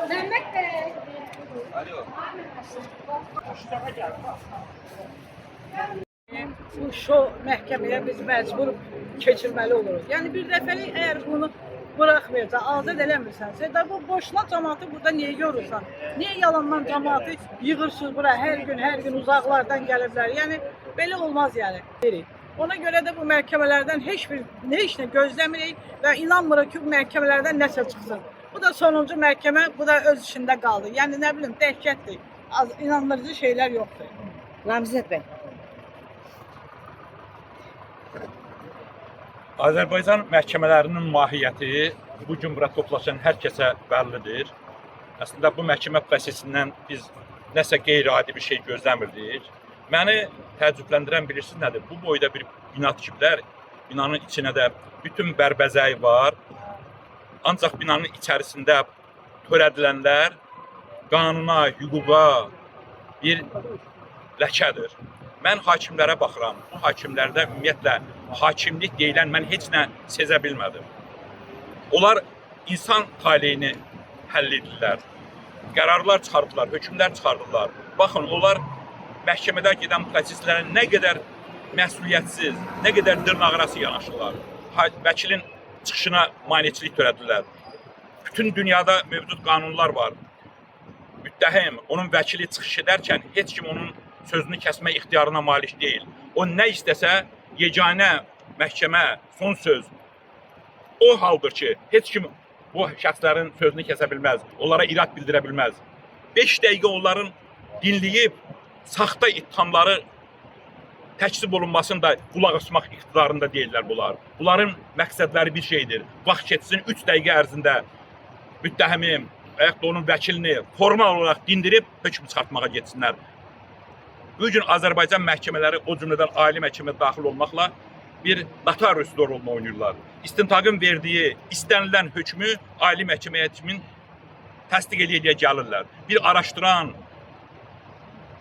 Mehmet Bey. Bu məhkəməyə biz məcbur keçirməli oluruq. Yəni bir dəfəlik əgər bunu buraxmayacaq, azad eləmirsənsə, da bu boşuna cəmaatı burada niyə yorursan? Niyə yalandan cəmaatı yığırsınız bura hər gün uzaqlardan gəliblər? Yəni belə olmaz yəni. Ona görə də bu məhkəmələrdən heç nə gözləmirik və inanmırıq ki, bu məhkəmələrdən nəsə çıxsın. Bu da sonuncu məhkəmə, bu da öz işində qaldı. Yəni nə bilim, dəhşətdir. İnandırıcı şeylər yoxdur. Namizəd bəy. Azərbaycan məhkəmələrinin mahiyyəti bu gün bura toplaşan hər kəsə bəllidir. Əslində bu məhkəmə prosesindən biz nəsə qeyri-adi bir şey gözləmirdik. Məni təəccübləndirən bilirsiniz nədir? Bu boyda bir bina tikiblər. Binanın içinə də bütün bərbəzəyi var. Ancaq binanın içərisində törədilənlər qanuna, hüquqa bir ləkədir. Mən hakimlərə baxıram. Bu hakimlərdə ümumiyyətlə hakimlik deyilən mən heç nə sezə bilmədim. Onlar insan taleyini həll edirlər. Qərarlar çıxardılar, hökmlər çıxardılar. Baxın, onlar məhkəmədə gedən proseslərə nə qədər məsuliyyətsiz, nə qədər dırnaqarası yanaşırlar. Vəkilin çıxışına maneçilik törədirlər. Bütün dünyada mövcud qanunlar var. Müttəhim, onun vəkili çıxış edərkən heç kim onun sözünü kəsmək ixtiyarına malik deyil. O nə istəsə, yeganə məhkəmə, son söz o haldır ki, heç kim bu şəxslərin sözünü kəsə bilməz, onlara irad bildirə bilməz. 5 dəqiqə onların dinləyib, saxta ittihamları təkzib olunmasını da qulaq asmaq iqtidarında deyirlər bunlar. Bunların məqsədləri bir şeydir. Vaxt keçsin 3 dəqiqə ərzində müttəhimim, ayaq da onun vəkilini formal olaraq dindirib hökm çıxartmağa getsinlər. Bu gün Azərbaycan məhkəmələri o cümlədən ali məhkəmə daxil olmaqla bir notarius rolunu oynayırlar. İstintaqın verdiyi, istənilən hökmü ali məhkəməyə kimin təsdiq edə gəlirlər. Bir araşdıran,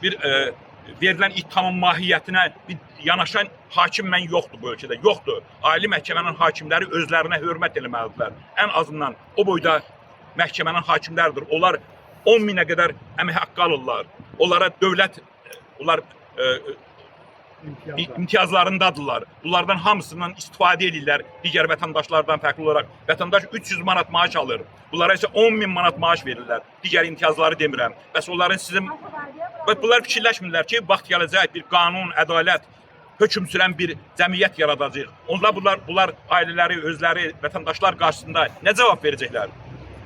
bir verilən ittihamın mahiyyətinə bir yanaşan hakim mən yoxdur bu ölkədə, yoxdur. Ali məhkəmənin hakimləri özlərinə hörmət eləməlidirlər. Ən azından o boyda məhkəmənin hakimləridir. Onlar 10 minə qədər əmək haqqı alırlar. Onlara dövlət, onlar imtiyazlarındadırlar. Bunlardan hamısından istifadə edirlər digər vətəndaşlardan fərqli olaraq. Vətəndaş 300 manat maaş alır. Bunlara isə 10.000 manat maaş verirlər. Digər imtiyazları demirəm. Bəs onların sizin... Bunlar fikirləşmirlər ki, vaxt gələcək bir qanun, ədalət, hökm sürən bir cəmiyyət yaradacaq. Bunlar ailələri, özləri, vətəndaşlar qarşısında nə cavab verəcəklər?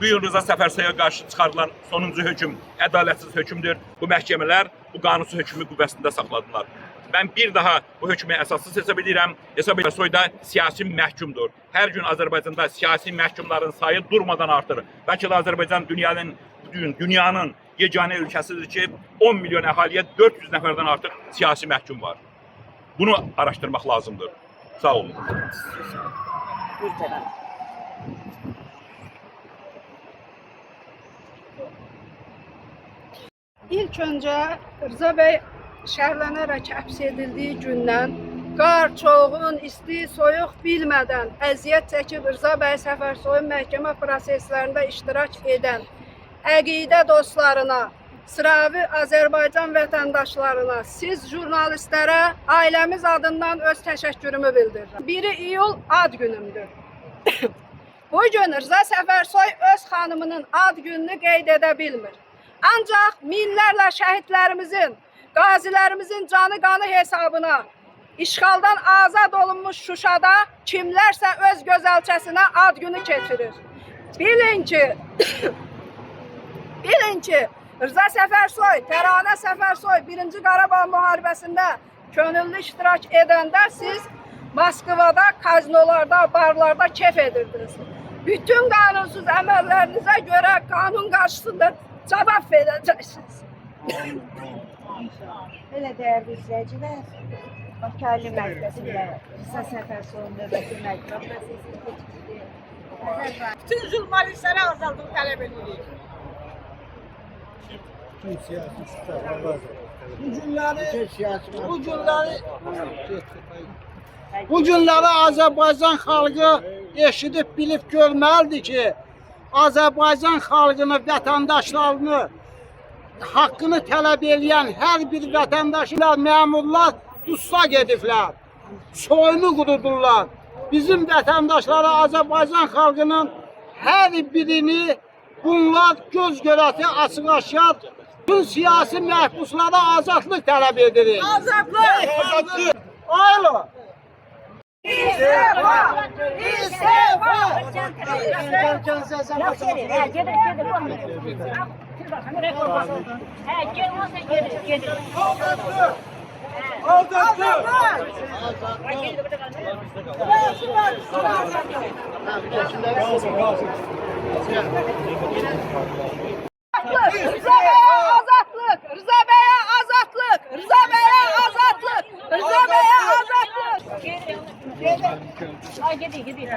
Bu gün Rıza Səfərsoya qarşı çıxarılan sonuncu hökm ədalətsiz hökmdür. Bu məhkəmələr bu qanunsuz hökmü qüvvəsində saxladılar. Mən bir daha bu hökmü əsassız hesab edirəm. Səfərsoy da siyasi məhkumdur. Hər gün Azərbaycanda siyasi məhkumların sayı durmadan artır. Bəlkə də Azərbaycan dünyanın yeganə ölkəsidir ki, 10 milyon əhaliyə 400 nəfərdən artıq siyasi məhkum var. Bunu araşdırmaq lazımdır. Sağ olun. İlk öncə Rıza bəy şərhlənərək həbs edildiyi gündən qar, çoğun, isti, soyuq bilmədən əziyyət çəkib Rıza bəy Səfərsoyun məhkəmə proseslərində iştirak edən əqidə dostlarına, sıravi Azərbaycan vətəndaşlarına, siz jurnalistlərə ailəmiz adından öz təşəkkürümü bildirirəm. 1 iyul ad günümdür. Bugün Rıza Səfərsoy öz xanımının ad gününü qeyd edə bilmir. Ancaq minlərlə şəhidlərimizin, qazilərimizin canı qanı hesabına işğaldan azad olunmuş Şuşada kimlərsə öz gözəlçəsinə ad günü keçirir. Bilin ki, Rıza Səfərsoy, Təranə Səfərsoy 1-ci Qarabağ müharibəsində könüllü iştirak edəndə siz Moskvada, kazinolarda, barlarda kef edirdiniz. Bütün qanunsuz əməllərinizə görə qanun qarşısında cavab verəcəksiniz. Belə dəyərli izləyicilər, Bakı Mərkəzində Rıza Səfərsoyun növbəti məhkəmə prosesini keçirdi. Bütün jurnalistlərə azaldığını tələb edirik. Bu günləri Azərbaycan xalqı eşidib bilib görməlidir ki, Azərbaycan xalqını, vətəndaşlarını, haqqını tələb edən hər bir vətəndaşlar, məmurlar dustaq ediblər. Soyunu qurudurlar. Bizim vətəndaşlara, Azərbaycan xalqının hər birini bunlar göz görəti açıq-aşkar bütün siyasi məhbuslara azadlıq tələb edirik. Azadlıq! Aylo! İstifa! İstifa! Rıza Bey'e azatlık! Rıza Bey'e azatlık! Rıza Bey'e azatlık! Rıza Bey'e azatlık! Ay gidi.